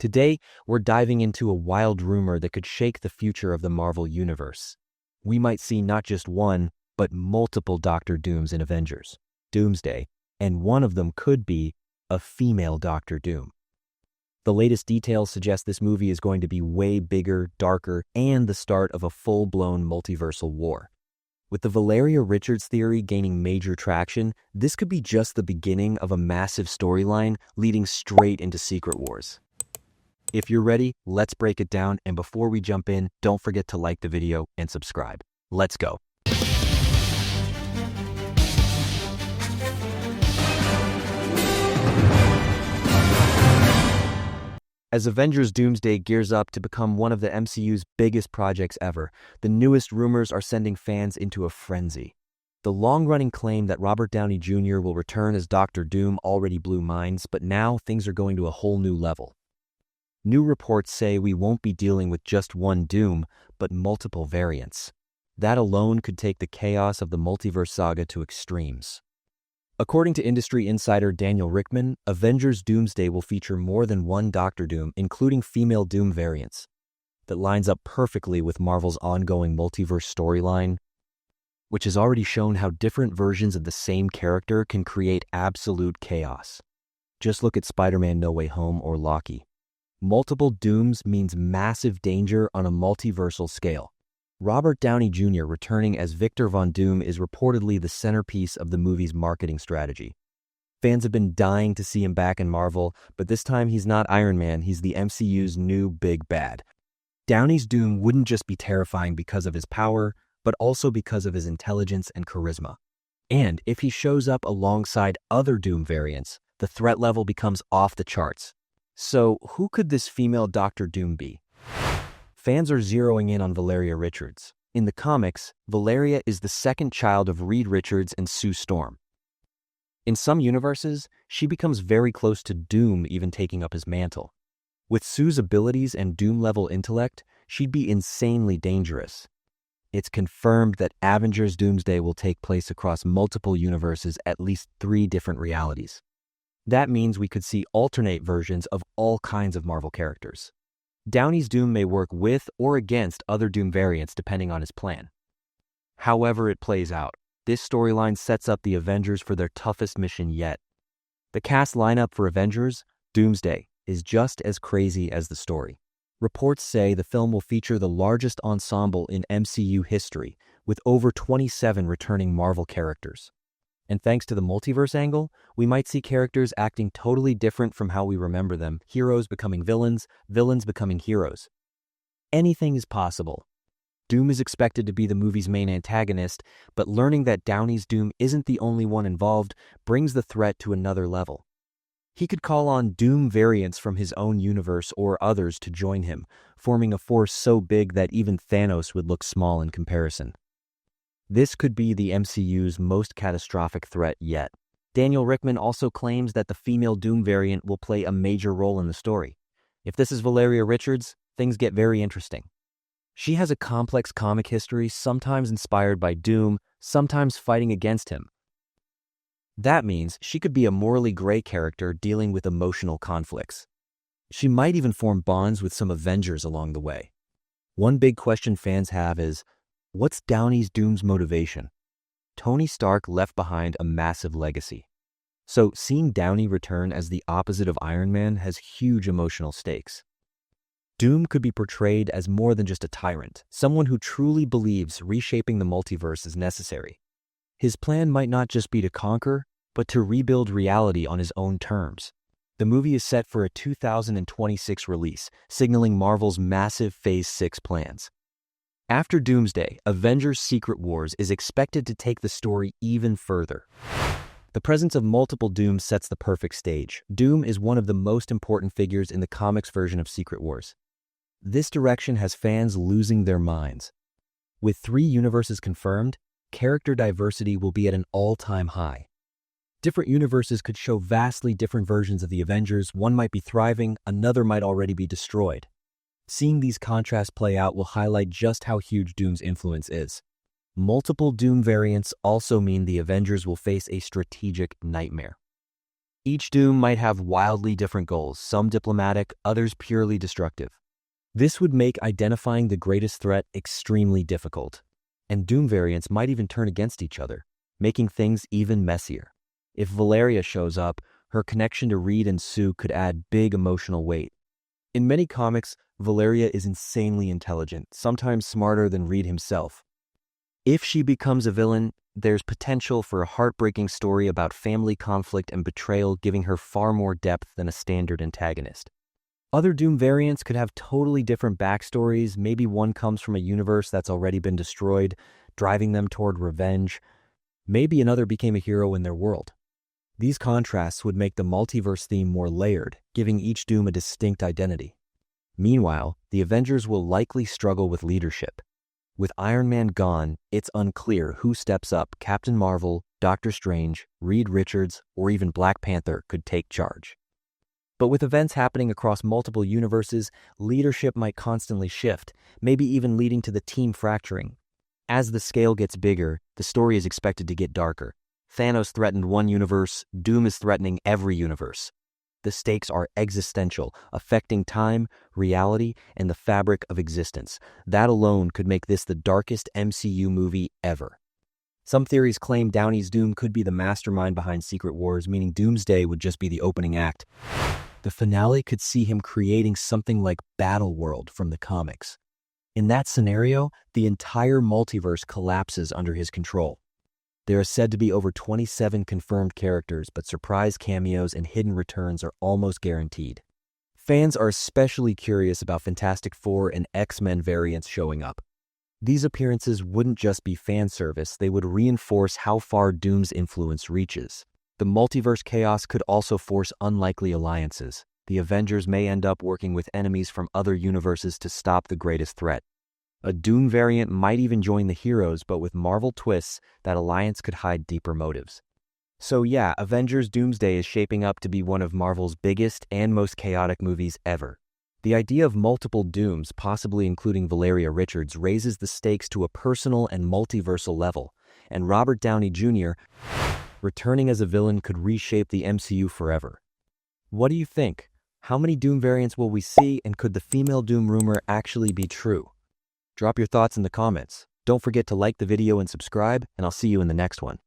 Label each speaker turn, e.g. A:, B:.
A: Today, we're diving into a wild rumor that could shake the future of the Marvel Universe. We might see not just one, but multiple Doctor Dooms in Avengers, Doomsday, and one of them could be a female Doctor Doom. The latest details suggest this movie is going to be way bigger, darker, and the start of a full-blown multiversal war. With the Valeria Richards theory gaining major traction, this could be just the beginning of a massive storyline leading straight into Secret Wars. If you're ready, let's break it down, and before we jump in, don't forget to like the video and subscribe. Let's go. As Avengers Doomsday gears up to become one of the MCU's biggest projects ever, the newest rumors are sending fans into a frenzy. The long-running claim that Robert Downey Jr. will return as Doctor Doom already blew minds, but now things are going to a whole new level. New reports say we won't be dealing with just one Doom, but multiple variants. That alone could take the chaos of the multiverse saga to extremes. According to industry insider Daniel Richtman, Avengers Doomsday will feature more than one Doctor Doom, including female Doom variants. That lines up perfectly with Marvel's ongoing multiverse storyline, which has already shown how different versions of the same character can create absolute chaos. Just look at Spider-Man No Way Home or Loki. Multiple Dooms means massive danger on a multiversal scale. Robert Downey Jr. returning as Victor Von Doom is reportedly the centerpiece of the movie's marketing strategy. Fans have been dying to see him back in Marvel, but this time he's not Iron Man, he's the MCU's new big bad. Downey's Doom wouldn't just be terrifying because of his power, but also because of his intelligence and charisma. And if he shows up alongside other Doom variants, the threat level becomes off the charts. So, who could this female Doctor Doom be? Fans are zeroing in on Valeria Richards. In the comics, Valeria is the second child of Reed Richards and Sue Storm. In some universes, she becomes very close to Doom, even taking up his mantle. With Sue's abilities and Doom-level intellect, she'd be insanely dangerous. It's confirmed that Avengers Doomsday will take place across multiple universes, at least 3 different realities. That means we could see alternate versions of all kinds of Marvel characters. Downey's Doom may work with or against other Doom variants depending on his plan. However it plays out, this storyline sets up the Avengers for their toughest mission yet. The cast lineup for Avengers Doomsday is just as crazy as the story. Reports say the film will feature the largest ensemble in MCU history, with over 27 returning Marvel characters. And thanks to the multiverse angle, we might see characters acting totally different from how we remember them, heroes becoming villains, villains becoming heroes. Anything is possible. Doom is expected to be the movie's main antagonist, but learning that Downey's Doom isn't the only one involved brings the threat to another level. He could call on Doom variants from his own universe or others to join him, forming a force so big that even Thanos would look small in comparison. This could be the MCU's most catastrophic threat yet. Daniel Richtman also claims that the female Doom variant will play a major role in the story. If this is Valeria Richards, things get very interesting. She has a complex comic history, sometimes inspired by Doom, sometimes fighting against him. That means she could be a morally gray character dealing with emotional conflicts. She might even form bonds with some Avengers along the way. One big question fans have is, what's Downey's Doom's motivation? Tony Stark left behind a massive legacy. So seeing Downey return as the opposite of Iron Man has huge emotional stakes. Doom could be portrayed as more than just a tyrant, someone who truly believes reshaping the multiverse is necessary. His plan might not just be to conquer, but to rebuild reality on his own terms. The movie is set for a 2026 release, signaling Marvel's massive Phase 6 plans. After Doomsday, Avengers Secret Wars is expected to take the story even further. The presence of multiple Dooms sets the perfect stage. Doom is one of the most important figures in the comics version of Secret Wars. This direction has fans losing their minds. With 3 universes confirmed, character diversity will be at an all-time high. Different universes could show vastly different versions of the Avengers. One might be thriving, another might already be destroyed. Seeing these contrasts play out will highlight just how huge Doom's influence is. Multiple Doom variants also mean the Avengers will face a strategic nightmare. Each Doom might have wildly different goals, some diplomatic, others purely destructive. This would make identifying the greatest threat extremely difficult, and Doom variants might even turn against each other, making things even messier. If Valeria shows up, her connection to Reed and Sue could add big emotional weight. In many comics, Valeria is insanely intelligent, sometimes smarter than Reed himself. If she becomes a villain, there's potential for a heartbreaking story about family conflict and betrayal, giving her far more depth than a standard antagonist. Other Doom variants could have totally different backstories. Maybe one comes from a universe that's already been destroyed, driving them toward revenge. Maybe another became a hero in their world. These contrasts would make the multiverse theme more layered, giving each Doom a distinct identity. Meanwhile, the Avengers will likely struggle with leadership. With Iron Man gone, it's unclear who steps up. Captain Marvel, Doctor Strange, Reed Richards, or even Black Panther could take charge. But with events happening across multiple universes, leadership might constantly shift, maybe even leading to the team fracturing. As the scale gets bigger, the story is expected to get darker. Thanos threatened one universe, Doom is threatening every universe. The stakes are existential, affecting time, reality, and the fabric of existence. That alone could make this the darkest MCU movie ever. Some theories claim Downey's Doom could be the mastermind behind Secret Wars, meaning Doomsday would just be the opening act. The finale could see him creating something like Battleworld from the comics. In that scenario, the entire multiverse collapses under his control. There are said to be over 27 confirmed characters, but surprise cameos and hidden returns are almost guaranteed. Fans are especially curious about Fantastic Four and X-Men variants showing up. These appearances wouldn't just be fan service, they would reinforce how far Doom's influence reaches. The multiverse chaos could also force unlikely alliances. The Avengers may end up working with enemies from other universes to stop the greatest threat. A Doom variant might even join the heroes, but with Marvel twists, that alliance could hide deeper motives. So yeah, Avengers Doomsday is shaping up to be one of Marvel's biggest and most chaotic movies ever. The idea of multiple Dooms, possibly including Valeria Richards, raises the stakes to a personal and multiversal level, and Robert Downey Jr. returning as a villain could reshape the MCU forever. What do you think? How many Doom variants will we see, and could the female Doom rumor actually be true? Drop your thoughts in the comments. Don't forget to like the video and subscribe, and I'll see you in the next one.